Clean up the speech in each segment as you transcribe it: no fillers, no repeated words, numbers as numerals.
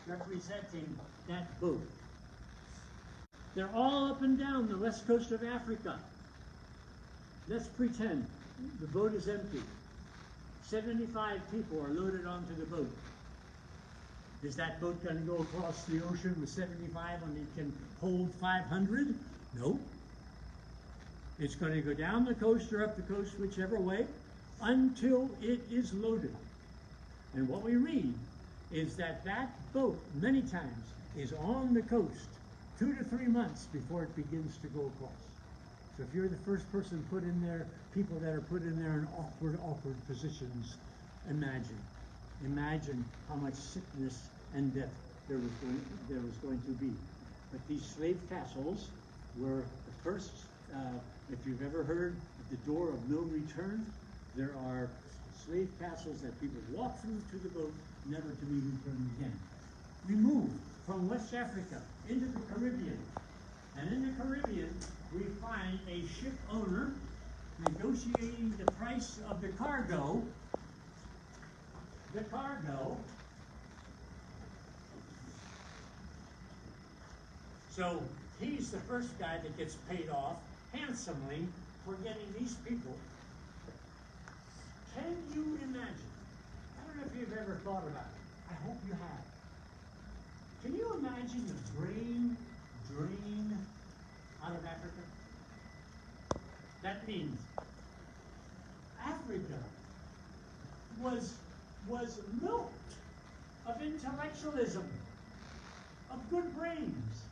representing that boat. They're all up and down the west coast of Africa. Let's pretend the boat is empty. 75 people are loaded onto the boat. Is that boat going to go across the ocean with 75 and it can hold 500? No. It's going to go down the coast or up the coast, whichever way, until it is loaded. And what we read is that that boat, many times, is on the coast 2 to 3 months before it begins to go across. So if you're the first person put in there, people that are put in there in awkward positions, imagine how much sickness and death there was going to be. But these slave castles were the first, if you've ever heard of the door of no return, there are slave castles that people walk through to the boat, never to be returned again. We move from West Africa into the Caribbean. And in the Caribbean, we find a ship owner negotiating the price of the cargo. So he's the first guy that gets paid off handsomely for getting these people. Can you imagine? I don't know if you've ever thought about it. I hope you have. Can you imagine the brain drain out of Africa? That means Africa was milked of intellectualism, of good brains,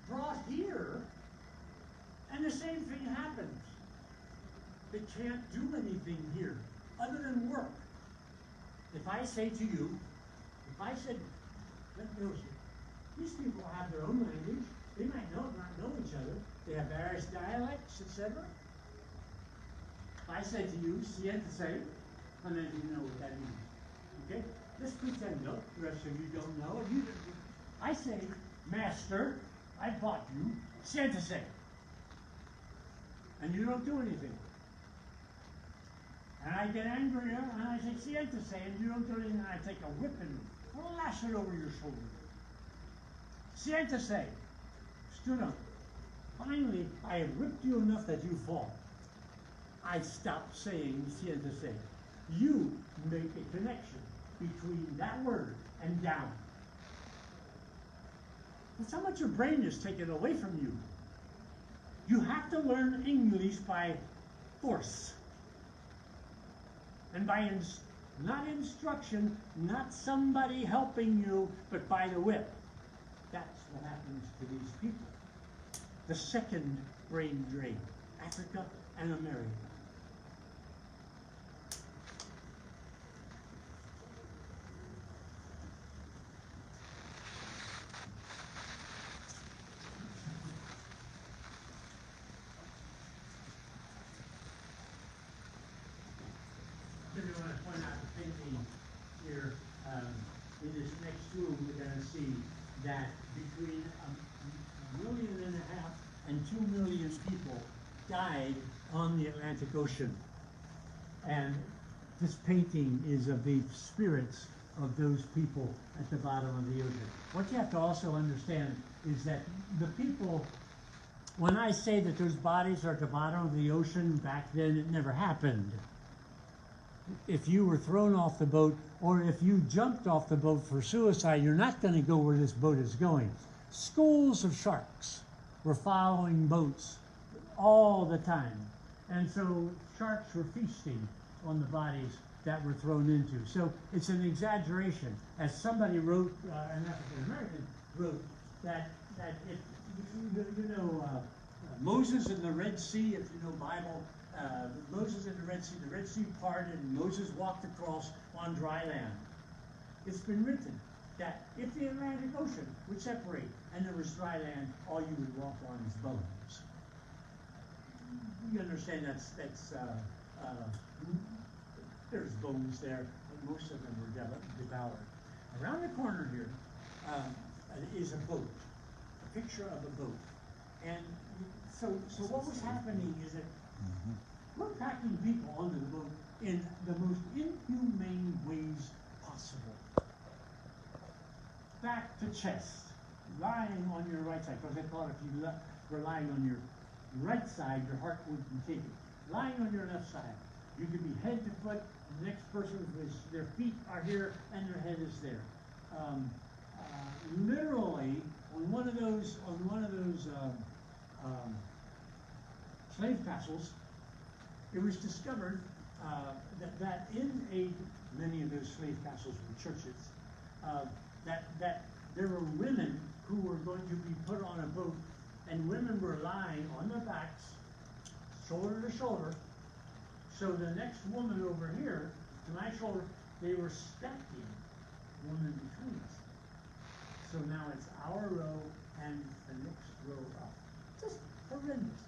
brought here, and the same thing happens. They can't do anything here other than work. If I say to you, if I said, these people have their own language, they might not know each other, they have various dialects, etc. If I said to you, siéntese, how many of you know what that means? Okay? Let's pretend, no, the rest of you don't know. I say, master, I bought you, siéntese. And you don't do anything. And I get angry, and I say, siéntese, and you don't do anything, and I take a whip and flash it over your shoulder. Siéntese. Stood up. Finally, I have whipped you enough that you fall. I stop saying siéntese. You make a connection between that word and down. That's how much your brain is taken away from you. You have to learn English by force. And by not instruction, not somebody helping you, but by the whip. That's what happens to these people. The second brain drain, Africa and America. I want to point out the painting here. In this next room, we're going to see that between 1.5 million and 2 million people died on the Atlantic Ocean. And this painting is of the spirits of those people at the bottom of the ocean. What you have to also understand is that the people, when I say that those bodies are at the bottom of the ocean, back then it never happened. If you were thrown off the boat, or if you jumped off the boat for suicide, you're not going to go where this boat is going. Schools of sharks were following boats all the time. And so sharks were feasting on the bodies that were thrown into. So it's an exaggeration. As somebody wrote, an African American wrote, that if Moses in the Red Sea, if you know Bible, Moses in the Red Sea parted, and Moses walked across on dry land. It's been written that if the Atlantic Ocean would separate and there was dry land, all you would walk on is bones. You understand there's bones there, but most of them were devoured. Around the corner here is a boat, a picture of a boat. And so what was happening is that we're packing people onto the boat in the most inhumane ways possible. back to chest, lying on your right side, because they thought if you were lying on your right side, your heart wouldn't be taken. Lying on your left side, you could be head to foot. The next person is, their feet are here and their head is there. Literally, on one of those slave castles, it was discovered that in many of those slave castles were churches, that there were women who were going to be put on a boat, and women were lying on their backs, shoulder to shoulder. So the next woman over here, to my shoulder, they were stacking one in between us. So now it's our row and the next row up. Just horrendous.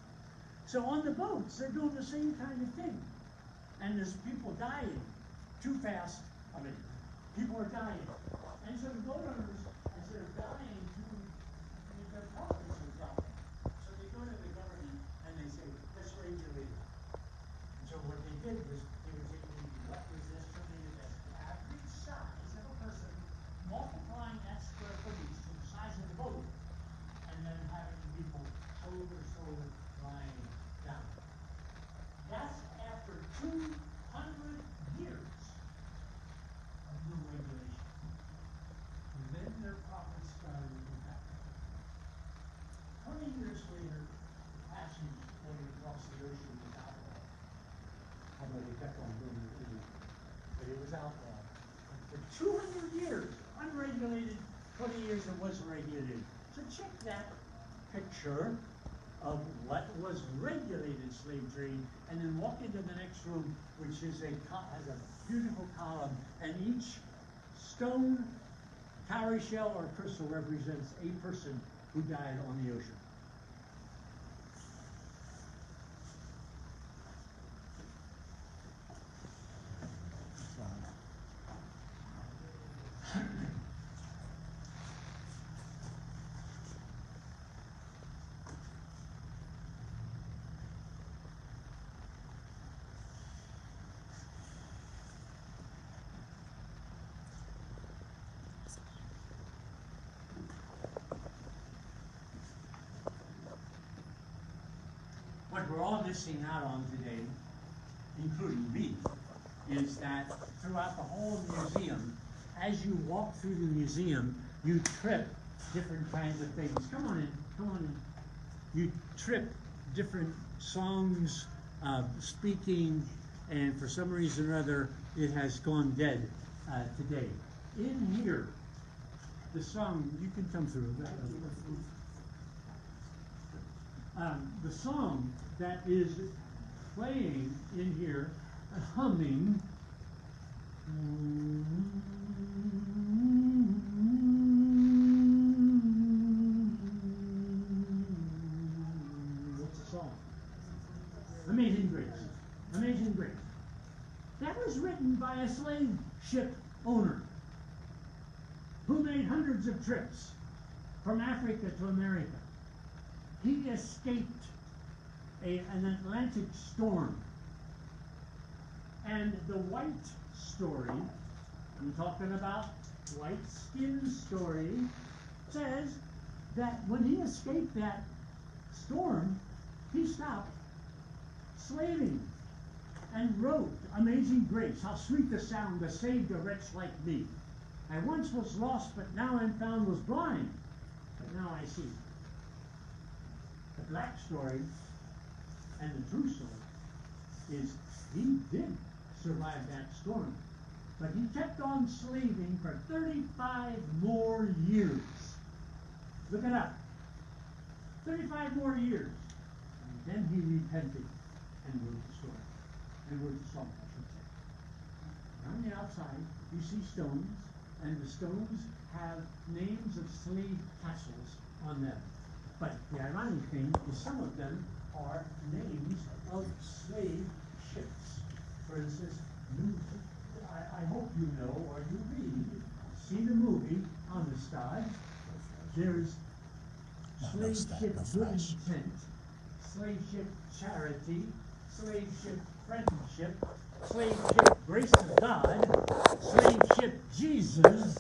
So on the boats, they're doing the same kind of thing. And there's people dying too fast. I mean, people are dying. And so the boat owners, instead of dying, their profits are dropping. So they go to the government and they say, let's regulate it. And so what they did was they were taking what was estimated as the average size of a person, multiplying that square footage to the size of the boat, and then having people shoulder to shoulder lying down. That's after 200 years of new regulation. And then their profits started to come back. 20 years later, the passage going across the ocean was outlawed. Although they kept on doing it anyway. But it was outlawed. For 200 years, unregulated, 20 years it wasn't regulated. So check that picture of what was regulated slave trade, and then walk into the next room, which is has a beautiful column, and each stone, cowrie shell, or crystal represents a person who died on the ocean. What we're all missing out on today, including me, is that throughout the whole museum, as you walk through the museum, you trip different kinds of things. Come on in, come on in. You trip different songs, speaking, and for some reason or other, it has gone dead today. In here, the song, you can come through. The song that is playing in here, humming, what's the song? Amazing Grace. Amazing Grace. That was written by a slave ship owner who made hundreds of trips from Africa to America. He escaped an Atlantic storm. And the white story, I'm talking about white skin story, says that when he escaped that storm, he stopped slaving and wrote Amazing Grace, how sweet the sound that saved a wretch like me. I once was lost, but now I'm found, was blind, but now I see. The black story and the true story is he did survive that storm, but he kept on slaving for 35 more years. Look it up. 35 more years. And then he repented and wrote the story. And wrote the song, I should say. On the outside, you see stones, and the stones have names of slave castles on them. But the ironic thing is some of them are names of slave ships. For instance, I hope you know or you read, see the movie Amistad. There's slave ship Good Intent, slave ship Charity, slave ship Friendship, slave ship Grace of God, slave ship Jesus.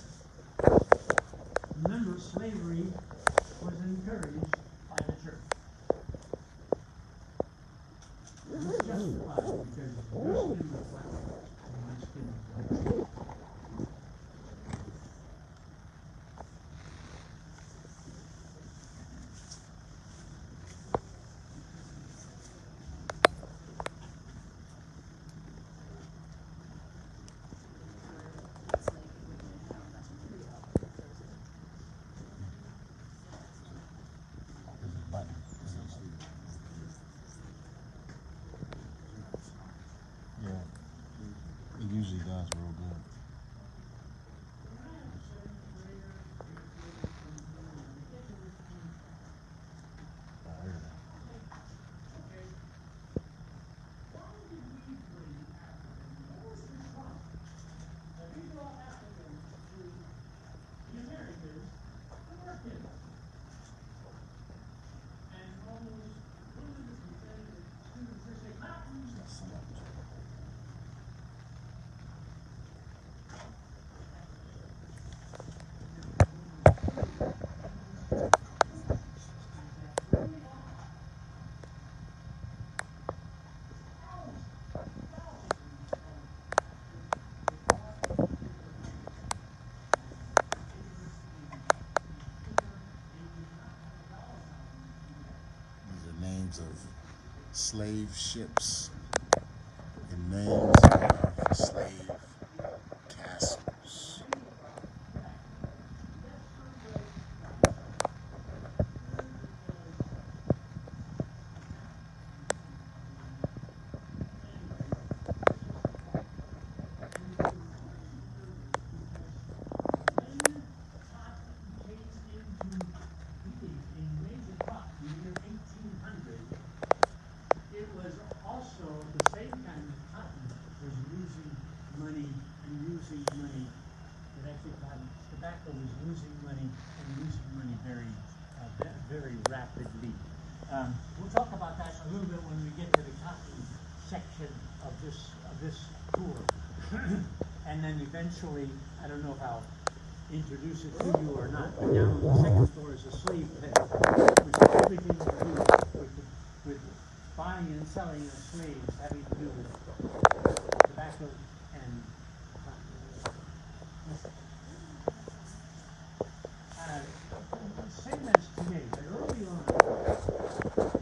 slave ships and names of slave castles. Tobacco was losing money and losing money very rapidly. We'll talk about that a little bit when we get to the cotton section of this tour. And then eventually, I don't know if I'll introduce it to you or not, but down on the second floor is a slave pen, which has everything to do with buying and selling of slaves, having to do with tobacco and same as today, but early on,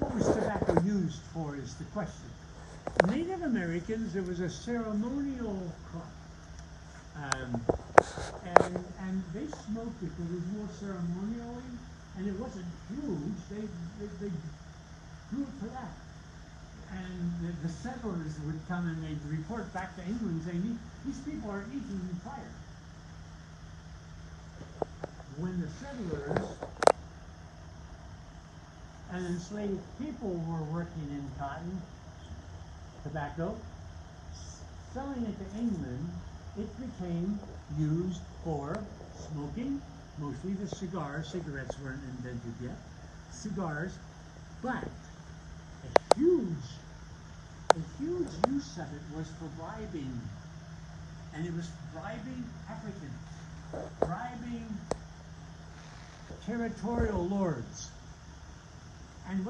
what was tobacco used for is the question. Native Americans, there was a ceremonial crop, and they smoked it. There was more ceremonially, and it wasn't huge. They grew it for that. And the settlers would come and they'd report back to England saying, these people are eating fire. When the settlers and enslaved people were working in cotton, tobacco, selling it to England, it became used for smoking, mostly the cigars. Cigarettes weren't invented yet. Cigars, but a huge use of it was for bribing. And it was bribing Africans, bribing territorial lords. And what